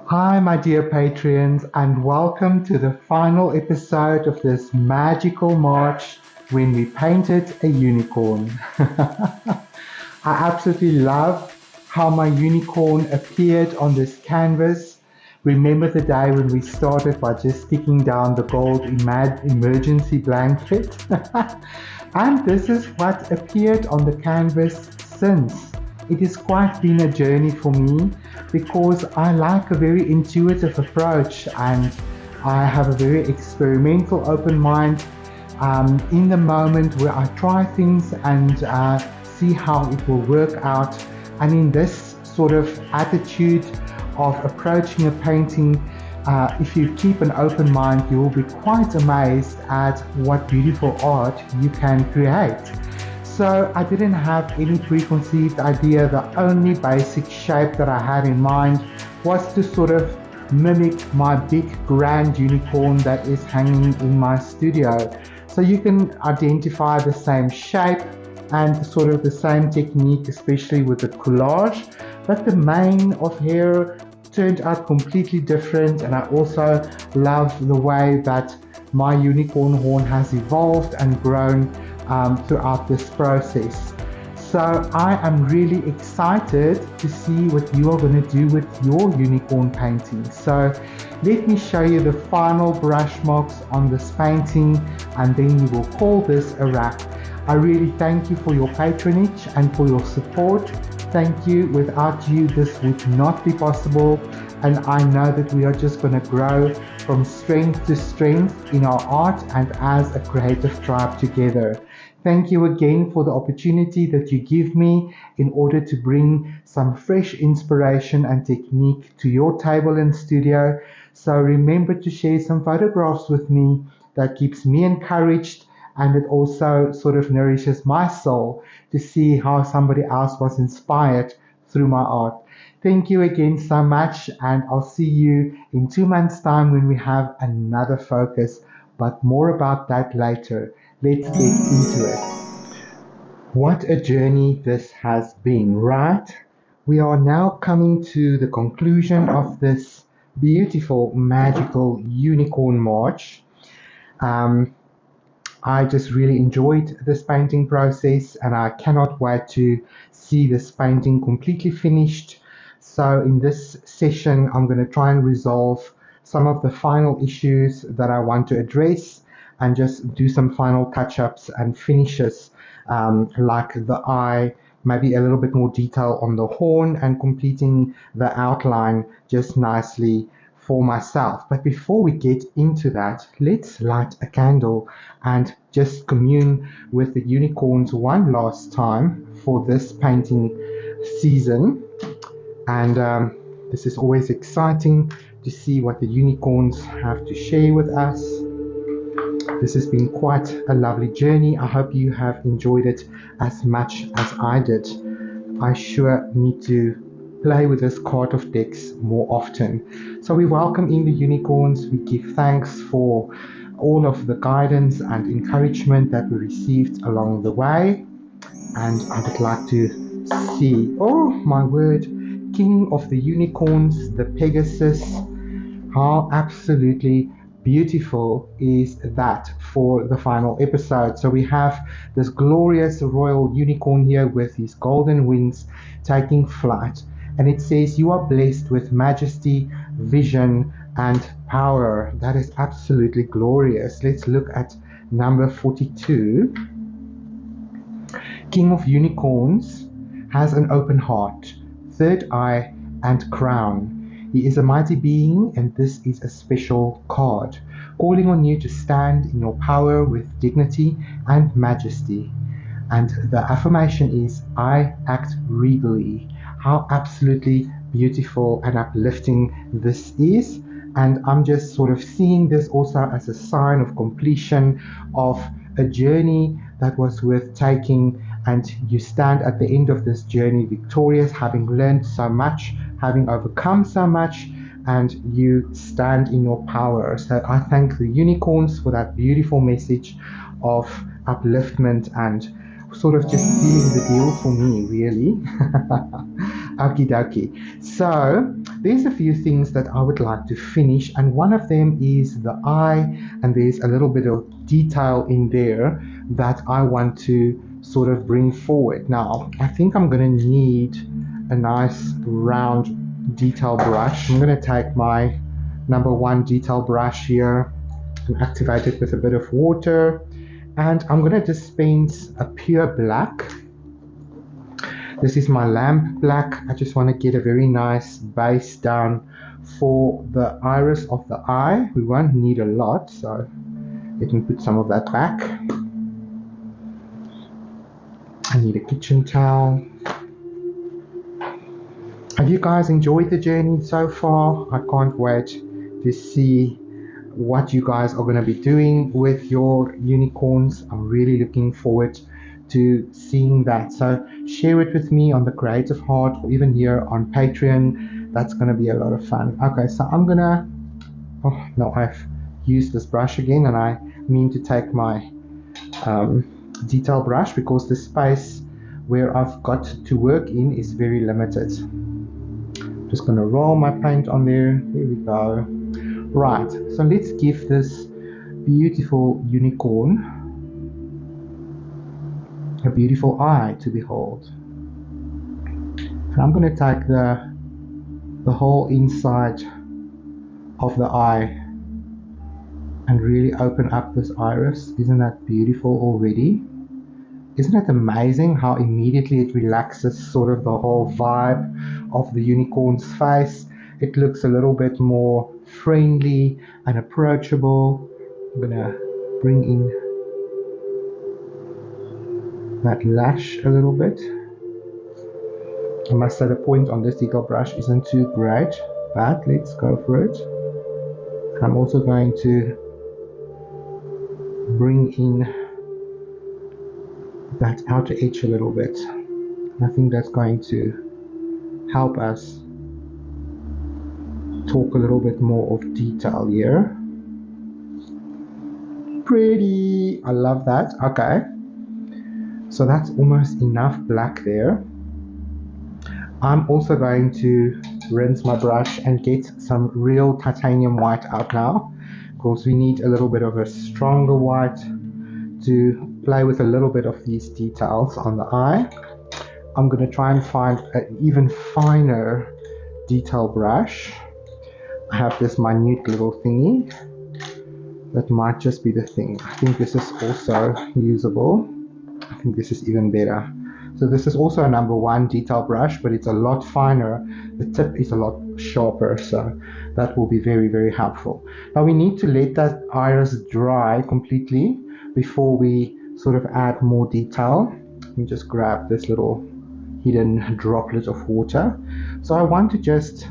Hi, my dear patrons, and welcome to the final episode of this magical march when we painted a unicorn. I absolutely love how my unicorn appeared on this canvas. Remember the day when we started by just sticking down the gold emergency blanket? And this is what appeared on the canvas since. It has quite been a journey for me because I like a very intuitive approach and I have a very experimental open mind in the moment where I try things and see how it will work out. And in this sort of attitude of approaching a painting, if you keep an open mind, you will be quite amazed at what beautiful art you can create. So I didn't have any preconceived idea. The only basic shape that I had in mind was to sort of mimic my big grand unicorn that is hanging in my studio. So you can identify the same shape and sort of the same technique, especially with the collage, but the mane of hair turned out completely different. And I also love the way that my unicorn horn has evolved and grown throughout this process. So I am really excited to see what you are going to do with your unicorn painting. So let me show you the final brush marks on this painting and then we will call this a wrap. I really thank you for your patronage and for your support. Thank you. Without you, this would not be possible. And I know that we are just going to grow from strength to strength in our art and as a creative tribe together. Thank you again for the opportunity that you give me in order to bring some fresh inspiration and technique to your table and studio. So remember to share some photographs with me. That keeps me encouraged and it also sort of nourishes my soul to see how somebody else was inspired through my art. Thank you again so much, and I'll see you in 2 months' time when we have another focus, but more about that later. Let's get into it. What a journey this has been, right? We are now coming to the conclusion of this beautiful, magical unicorn march. Um, I just really enjoyed this painting process and I cannot wait to see this painting completely finished. So in this session, I'm going to try and resolve some of the final issues that I want to address and just do some final touch-ups and finishes, like the eye, maybe a little bit more detail on the horn and completing the outline just nicely for myself. But before we get into that, let's light a candle and just commune with the unicorns one last time for this painting season. And this is always exciting to see what the unicorns have to share with us. This has been quite a lovely journey. I hope you have enjoyed it as much as I did. I sure need to play with this card of decks more often. So we welcome in the unicorns. We give thanks for all of the guidance and encouragement that we received along the way. And I would like to see, oh my word, King of the Unicorns, the Pegasus. How absolutely beautiful is that for the final episode. So we have this glorious royal unicorn here with his golden wings taking flight. And it says, "You are blessed with majesty, vision, and power." That is absolutely glorious. Let's look at number 42. King of Unicorns has an open heart, third eye, and crown. He is a mighty being, and this is a special card, calling on you to stand in your power with dignity and majesty. And the affirmation is, "I act regally." How absolutely beautiful and uplifting this is. And I'm just sort of seeing this also as a sign of completion of a journey that was worth taking. And you stand at the end of this journey victorious, having learned so much, having overcome so much, and you stand in your power. So I thank the unicorns for that beautiful message of upliftment and sort of just sealing the deal for me, really. Okie dokie. So, there's a few things that I would like to finish, and one of them is the eye, and there's a little bit of detail in there that I want to sort of bring forward. Now, I think I'm going to need a nice round detail brush. I'm going to take my number 1 detail brush here and activate it with a bit of water, and I'm going to dispense a pure black. This is my lamp black. I just want to get a very nice base down for the iris of the eye. We won't need a lot, so let me put some of that back. I need a kitchen towel. Have you guys enjoyed the journey so far? I can't wait to see what you guys are going to be doing with your unicorns. I'm really looking forward to seeing that. So share it with me on the Creative Heart or even here on Patreon. That's going to be a lot of fun. Okay, so I'm going to, oh no, I've used this brush again, and I mean to take my detail brush because the space where I've got to work in is very limited. Just going to roll my paint on there. There we go. Right, so let's give this beautiful unicorn a beautiful eye to behold. And I'm going to take the whole inside of the eye and really open up this iris. Isn't that beautiful already? Isn't it amazing how immediately it relaxes sort of the whole vibe of the unicorn's face? It looks a little bit more friendly and approachable. I'm gonna bring in that lash a little bit. I must say the point on this detail brush isn't too great, but let's go for it. And I'm also going to bring in that outer edge a little bit. I think that's going to help us talk a little bit more of detail here. Pretty, I love that. Okay, so that's almost enough black there. I'm also going to rinse my brush and get some real titanium white out now, because we need a little bit of a stronger white to play with a little bit of these details on the eye. I'm going to try and find an even finer detail brush. I have this minute little thingy that might just be the thing. I think this is also usable. I think this is even better. So this is also a number 1 detail brush, but it's a lot finer. The tip is a lot sharper, so that will be very, very helpful. Now we need to let that iris dry completely before we sort of add more detail. Let me just grab this little hidden droplet of water. So I want to just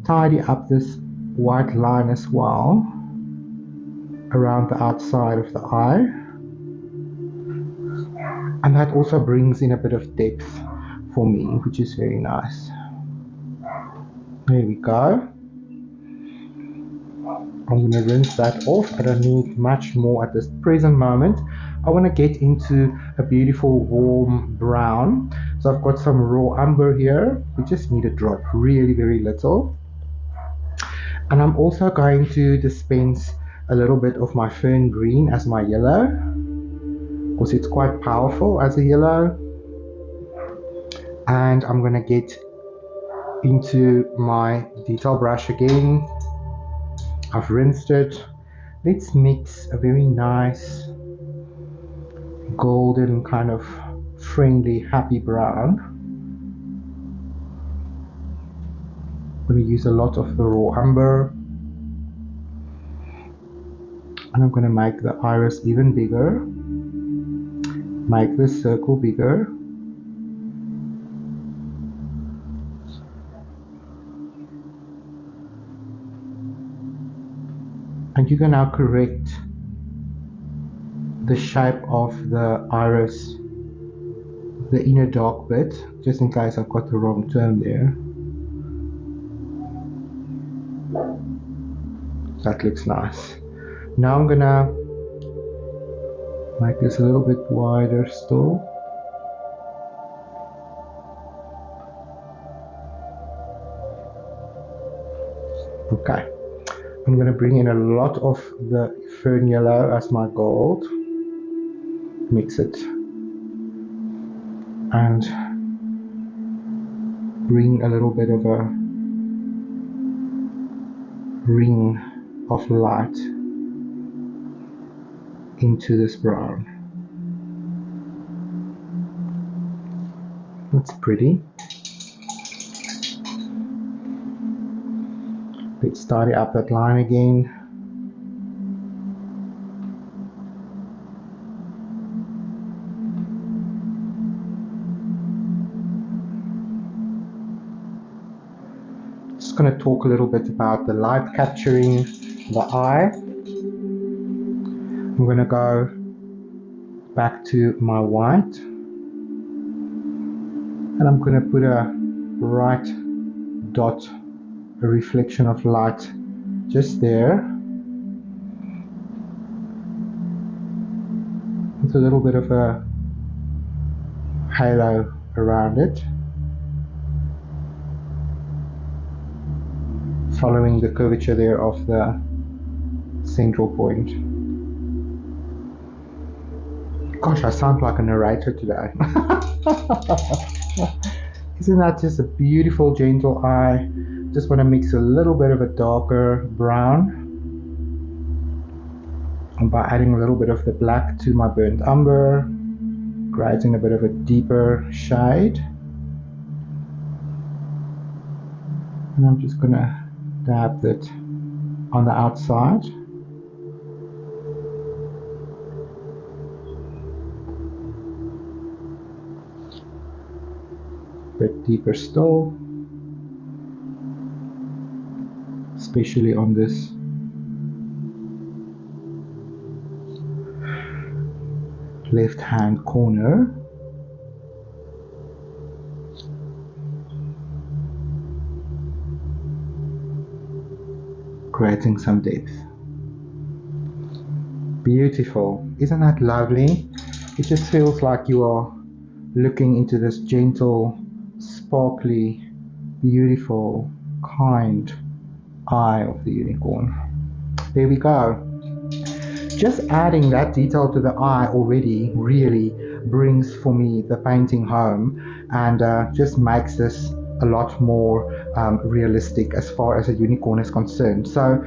tidy up this white line as well around the outside of the eye, and that also brings in a bit of depth for me, which is very nice. There we go. I'm going to rinse that off. I don't need much more at this present moment. I want to get into a beautiful warm brown. So I've got some raw umber here. We just need a drop, really very little. And I'm also going to dispense a little bit of my fern green as my yellow, because it's quite powerful as a yellow. And I'm going to get into my detail brush again. I've rinsed it. Let's mix a very nice golden kind of friendly happy brown. I'm going to use a lot of the raw umber, and I'm going to make the iris even bigger, make this circle bigger, and you can now correct the shape of the iris, the inner dark bit, just in case I've got the wrong term there. That looks nice. Now I'm gonna make this a little bit wider still. Okay, I'm going to bring in a lot of the fern yellow as my gold, mix it, and bring a little bit of a ring of light into this brown. That's pretty. Let's tidy up that line again. Just going to talk a little bit about the light capturing the eye. I'm going to go back to my white, and I'm going to put a right dot, a reflection of light just there, with a little bit of a halo around it, following the curvature there of the central point. Gosh, I sound like a narrator today. Isn't that just a beautiful, gentle eye? Just want to mix a little bit of a darker brown, and by adding a little bit of the black to my burnt umber, creating a bit of a deeper shade. And I'm just going to dab that on the outside. A bit deeper still, especially on this left hand corner. Creating some depth. Beautiful. Isn't that lovely? It just feels like you are looking into this gentle, sparkly, beautiful, kind eye of the unicorn. There we go. Just adding that detail to the eye already really brings for me the painting home, and just makes this a lot more realistic as far as a unicorn is concerned. So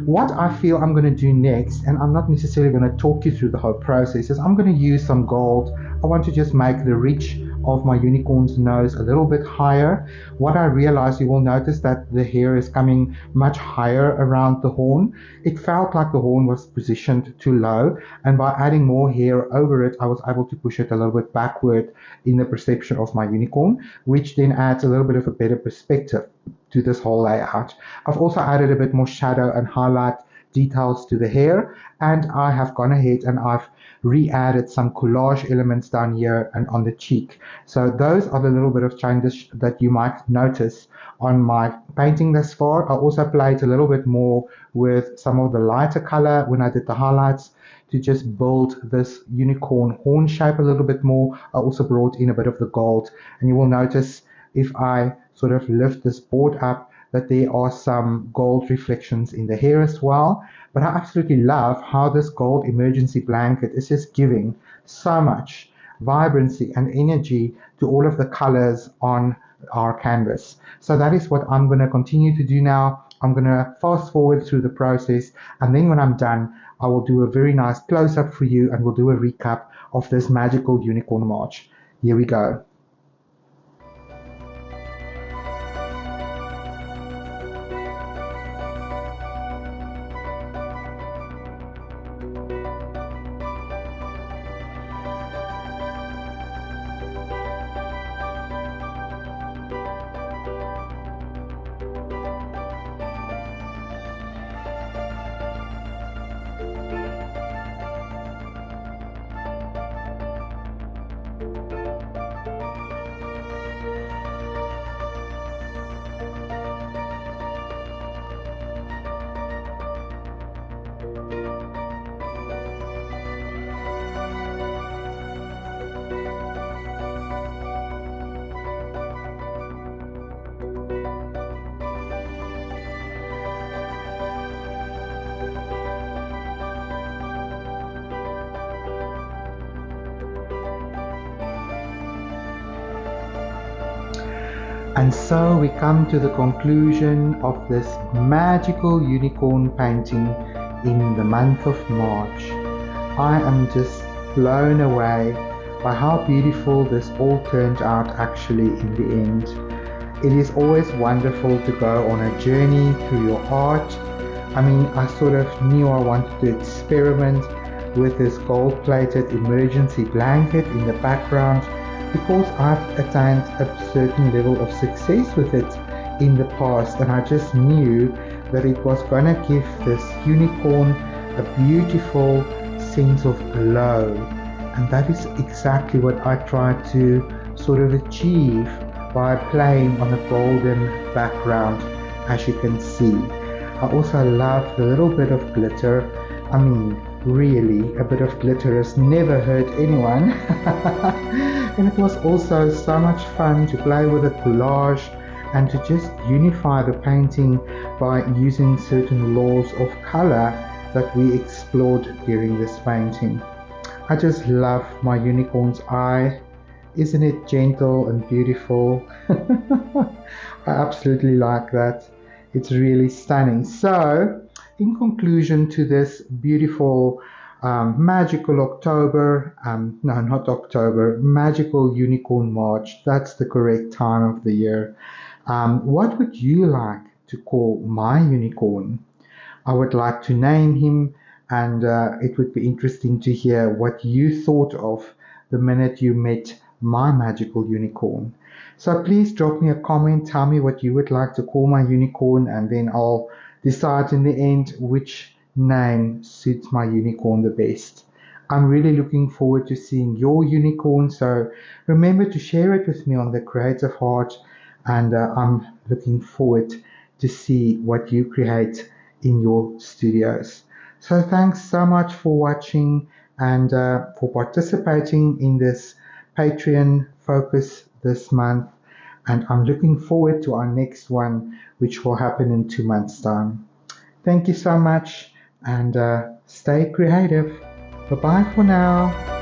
what I feel I'm going to do next, and I'm not necessarily going to talk you through the whole process, is I'm going to use some gold. I want to just make the ridge of my unicorn's nose a little bit higher. What I realized, you will notice that the hair is coming much higher around the horn. It felt like the horn was positioned too low, and by adding more hair over it, I was able to push it a little bit backward in the perception of my unicorn, which then adds a little bit of a better perspective to this whole layout. I've also added a bit more shadow and highlight details to the hair, and I have gone ahead and I've re-added some collage elements down here and on the cheek. So those are the little bit of changes that you might notice on my painting thus far. I also played a little bit more with some of the lighter color when I did the highlights to just build this unicorn horn shape a little bit more. I also brought in a bit of the gold, and you will notice if I sort of lift this board up that there are some gold reflections in the hair as well. But I absolutely love how this gold emergency blanket is just giving so much vibrancy and energy to all of the colors on our canvas. So that is what I'm going to continue to do now. I'm going to fast forward through the process, and then when I'm done, I will do a very nice close-up for you, and we'll do a recap of this magical unicorn march. Here we go. And so we come to the conclusion of this magical unicorn painting in the month of March. I am just blown away by how beautiful this all turned out actually in the end. It is always wonderful to go on a journey through your art. I mean, I sort of knew I wanted to experiment with this gold-plated emergency blanket in the background because I've attained a certain level of success with it in the past, and I just knew that it was going to give this unicorn a beautiful sense of glow. And that is exactly what I tried to sort of achieve by playing on a golden background, as you can see. I also love the little bit of glitter. I mean, really, a bit of glitter has never hurt anyone. And it was also so much fun to play with the collage and to just unify the painting by using certain laws of color that we explored during this painting. I just love my unicorn's eye. Isn't it gentle and beautiful? I absolutely like that. It's really stunning. So, in conclusion to this beautiful magical October, no, not October, magical unicorn March, that's the correct time of the year. What would you like to call my unicorn? I would like to name him, and it would be interesting to hear what you thought of the minute you met my magical unicorn. So please drop me a comment, tell me what you would like to call my unicorn, and then I'll decide in the end which name suits my unicorn the best. I'm really looking forward to seeing your unicorn, so remember to share it with me on the Creative Heart, and I'm looking forward to see what you create in your studios. So thanks so much for watching and for participating in this Patreon focus this month. And I'm looking forward to our next one, which will happen in 2 months' time. Thank you so much and stay creative. Bye bye for now.